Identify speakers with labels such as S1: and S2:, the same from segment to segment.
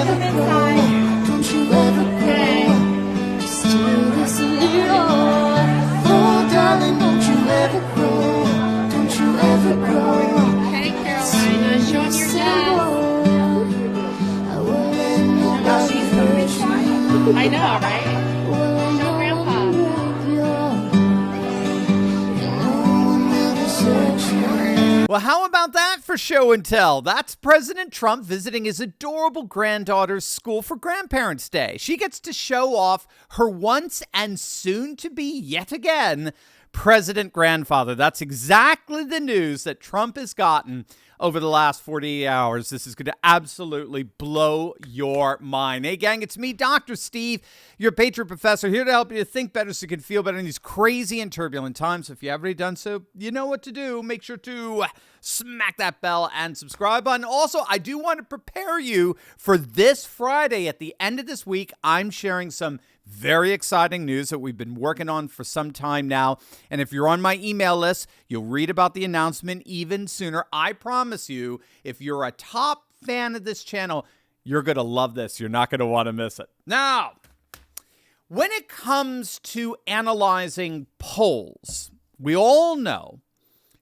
S1: them inside. Don't you ever grow. Just do this a little. Oh, darling, don't you ever grow. Don't you ever grow.
S2: Okay, Carolina, show them your dad.
S1: I will let nobody hurt you.
S2: I know, right? Show Grandpa.
S3: Well, how about that for show and tell? That's President Trump visiting his adorable granddaughter's school for Grandparents' Day. She gets to show off her once and soon to be yet again president grandfather. That's exactly the news that Trump has gotten over the last 48 hours. This is going to absolutely blow your mind. Hey, gang, it's me, Dr. Steve, your Patriot Professor, here to help you to think better so you can feel better in these crazy and turbulent times. If you haven't already done so, you know what to do. Make sure to smack that bell and subscribe button. Also, I do want to prepare you for this Friday. At the end of this week, I'm sharing some very exciting news that we've been working on for some time now. And if you're on my email list, you'll read about the announcement even sooner. I promise you, if you're a top fan of this channel, you're going to love this. You're not going to want to miss it. Now, when it comes to analyzing polls, we all know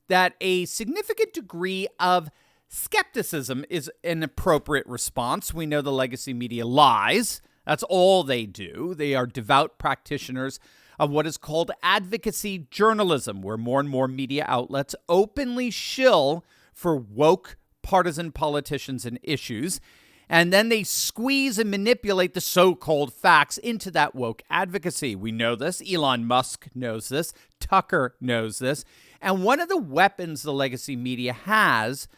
S3: that a significant degree of skepticism is an appropriate response. We know the legacy media lies. That's all they do. They are devout practitioners of what is called advocacy journalism, where more and more media outlets openly shill for woke partisan politicians and issues, and then they squeeze and manipulate the so-called facts into that woke advocacy. We know this. Elon Musk knows this. Tucker knows this. And one of the weapons the legacy media has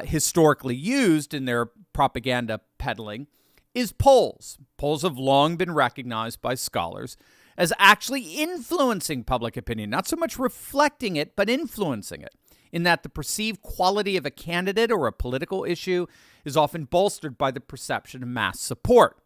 S3: historically used in their propaganda peddling is polls. Polls have long been recognized by scholars as actually influencing public opinion, not so much reflecting it, but influencing it, in that the perceived quality of a candidate or a political issue is often bolstered by the perception of mass support.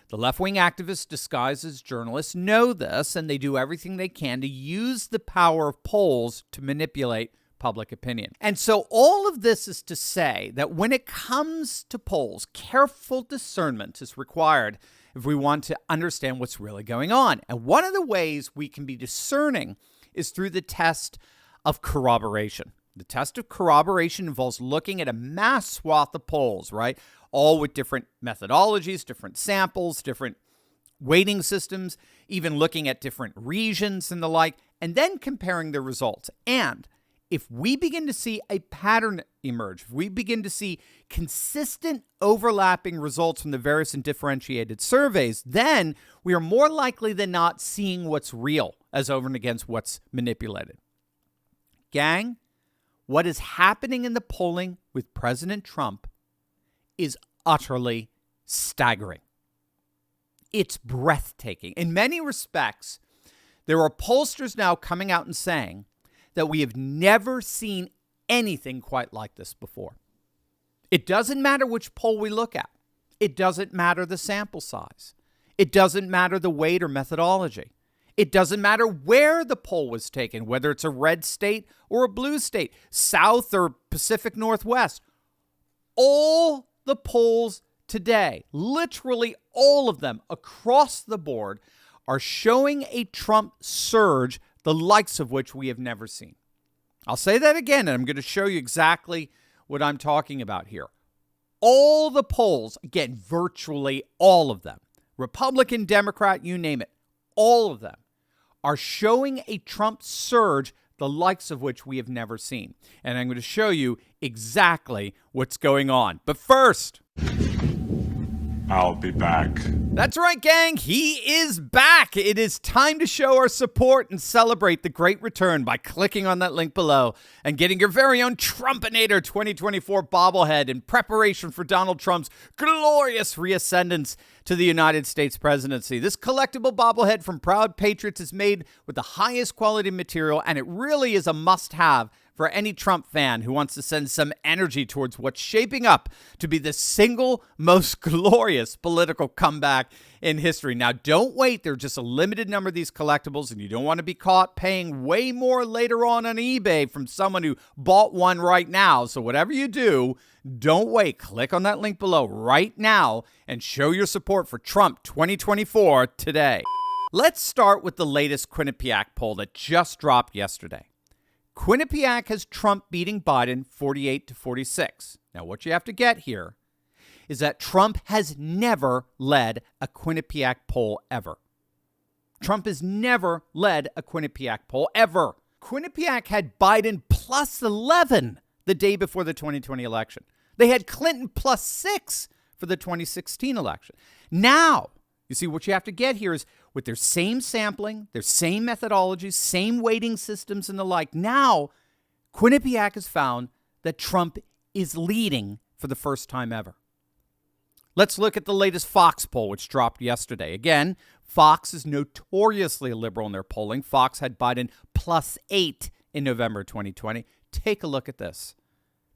S3: The left-wing activists disguised as journalists know this, and they do everything they can to use the power of polls to manipulate public opinion. And so all of this is to say that when it comes to polls, careful discernment is required if we want to understand what's really going on. And one of the ways we can be discerning is through the test of corroboration. The test of corroboration involves looking at a mass swath of polls, right? All with different methodologies, different samples, different weighting systems, even looking at different regions and the like, and then comparing the results. And if we begin to see a pattern emerge, if we begin to see consistent overlapping results from the various and differentiated surveys, then we are more likely than not seeing what's real as over and against what's manipulated. Gang, what is happening in the polling with President Trump is utterly staggering. It's breathtaking. In many respects, there are pollsters now coming out and saying that we have never seen anything quite like this before. It doesn't matter which poll we look at. It doesn't matter the sample size. It doesn't matter the weight or methodology. It doesn't matter where the poll was taken, whether it's a red state or a blue state, South or Pacific Northwest. All the polls today, literally all of them across the board, are showing a Trump surge, the likes of which we have never seen. I'll say that again, and I'm going to show you exactly what I'm talking about here. All the polls, again, virtually all of them, Republican, Democrat, you name it, all of them are showing a Trump surge, the likes of which we have never seen. And I'm going to show you exactly what's going on. But first,
S4: I'll be back.
S3: That's right, gang. He is back. It is time to show our support and celebrate the great return by clicking on that link below and getting your very own Trumpinator 2024 bobblehead in preparation for Donald Trump's glorious reascendance to the United States presidency. This collectible bobblehead from Proud Patriots is made with the highest quality material, and it really is a must-have for any Trump fan who wants to send some energy towards what's shaping up to be the single most glorious political comeback in history. Now, don't wait. There are just a limited number of these collectibles, and you don't want to be caught paying way more later on eBay from someone who bought one right now. So whatever you do, don't wait. Click on that link below right now and show your support for Trump 2024 today. Let's start with the latest Quinnipiac poll that just dropped yesterday. Quinnipiac has Trump beating Biden 48-46. Now, what you have to get here is that Trump has never led a Quinnipiac poll ever. Trump has never led a Quinnipiac poll ever. Quinnipiac had Biden plus 11 the day before the 2020 election. They had Clinton plus 6 for the 2016 election. Now, you see, what you have to get here is with their same sampling, their same methodologies, same weighting systems and the like. Now, Quinnipiac has found that Trump is leading for the first time ever. Let's look at the latest Fox poll, which dropped yesterday. Again, Fox is notoriously liberal in their polling. Fox had Biden plus 8 in November 2020. Take a look at this.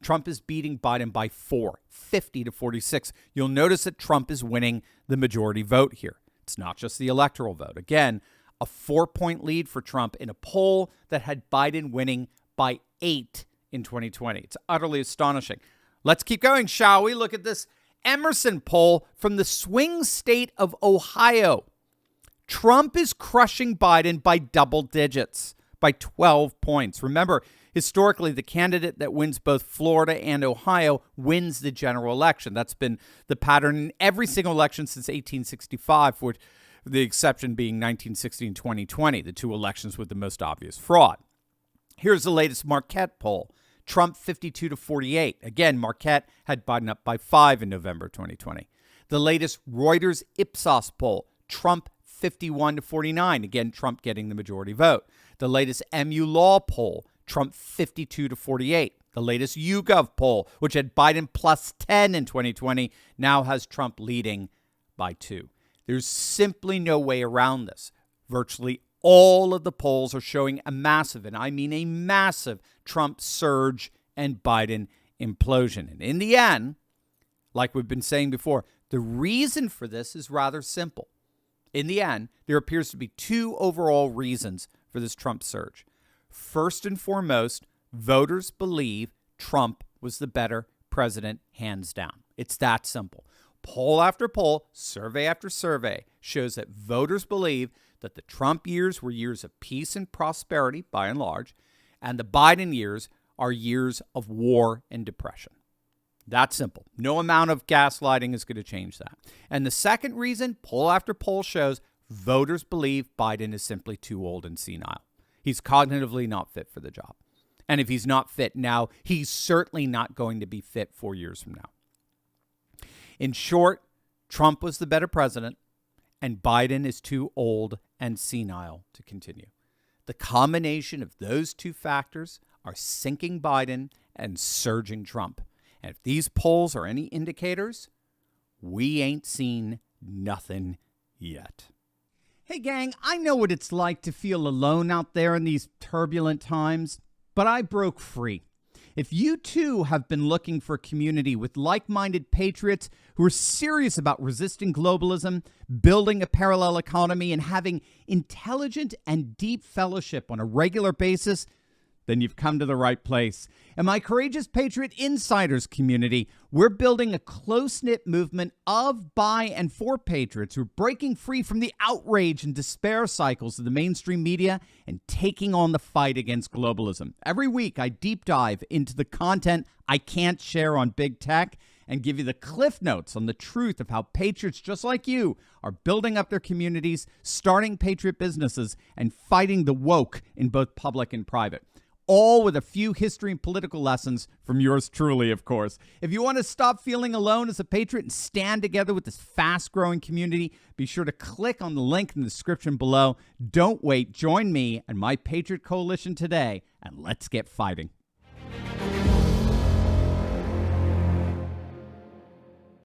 S3: Trump is beating Biden by 4, 50-46. You'll notice that Trump is winning the majority vote here. It's not just the electoral vote. Again, a 4-point lead for Trump in a poll that had Biden winning by 8 in 2020. It's utterly astonishing. Let's keep going, shall we? Look at this Emerson poll from the swing state of Ohio. Trump is crushing Biden by double digits, by 12 points. Remember, historically, the candidate that wins both Florida and Ohio wins the general election. That's been the pattern in every single election since 1865, with the exception being 1960 and 2020, the two elections with the most obvious fraud. Here's the latest Marquette poll. Trump 52-48. Again, Marquette had Biden up by 5 in November 2020. The latest Reuters Ipsos poll. Trump 51-49. Again, Trump getting the majority vote. The latest MU Law poll. Trump 52-48. The latest YouGov poll, which had Biden plus 10 in 2020, now has Trump leading by 2. There's simply no way around this. Virtually all of the polls are showing a massive, and I mean a massive, Trump surge and Biden implosion. And in the end, like we've been saying before, the reason for this is rather simple. In the end, there appears to be 2 overall reasons for this Trump surge. First and foremost, voters believe Trump was the better president, hands down. It's that simple. Poll after poll, survey after survey shows that voters believe that the Trump years were years of peace and prosperity, by and large, and the Biden years are years of war and depression. That's simple. No amount of gaslighting is going to change that. And the second reason, poll after poll shows, voters believe Biden is simply too old and senile. He's cognitively not fit for the job. And if he's not fit now, he's certainly not going to be fit 4 years from now. In short, Trump was the better president, and Biden is too old and senile to continue. The combination of those 2 factors are sinking Biden and surging Trump. And if these polls are any indicators, we ain't seen nothing yet. Hey, gang, I know what it's like to feel alone out there in these turbulent times, but I broke free. If you too have been looking for a community with like-minded patriots who are serious about resisting globalism, building a parallel economy, and having intelligent and deep fellowship on a regular basis, then you've come to the right place. In my Courageous Patriot Insiders community, we're building a close-knit movement of, by, and for patriots who are breaking free from the outrage and despair cycles of the mainstream media and taking on the fight against globalism. Every week, I deep dive into the content I can't share on big tech and give you the cliff notes on the truth of how patriots just like you are building up their communities, starting patriot businesses, and fighting the woke in both public and private. All with a few history and political lessons from yours truly, of course. If you want to stop feeling alone as a patriot and stand together with this fast-growing community, be sure to click on the link in the description below. Don't wait. Join me and my Patriot Coalition today, and let's get fighting.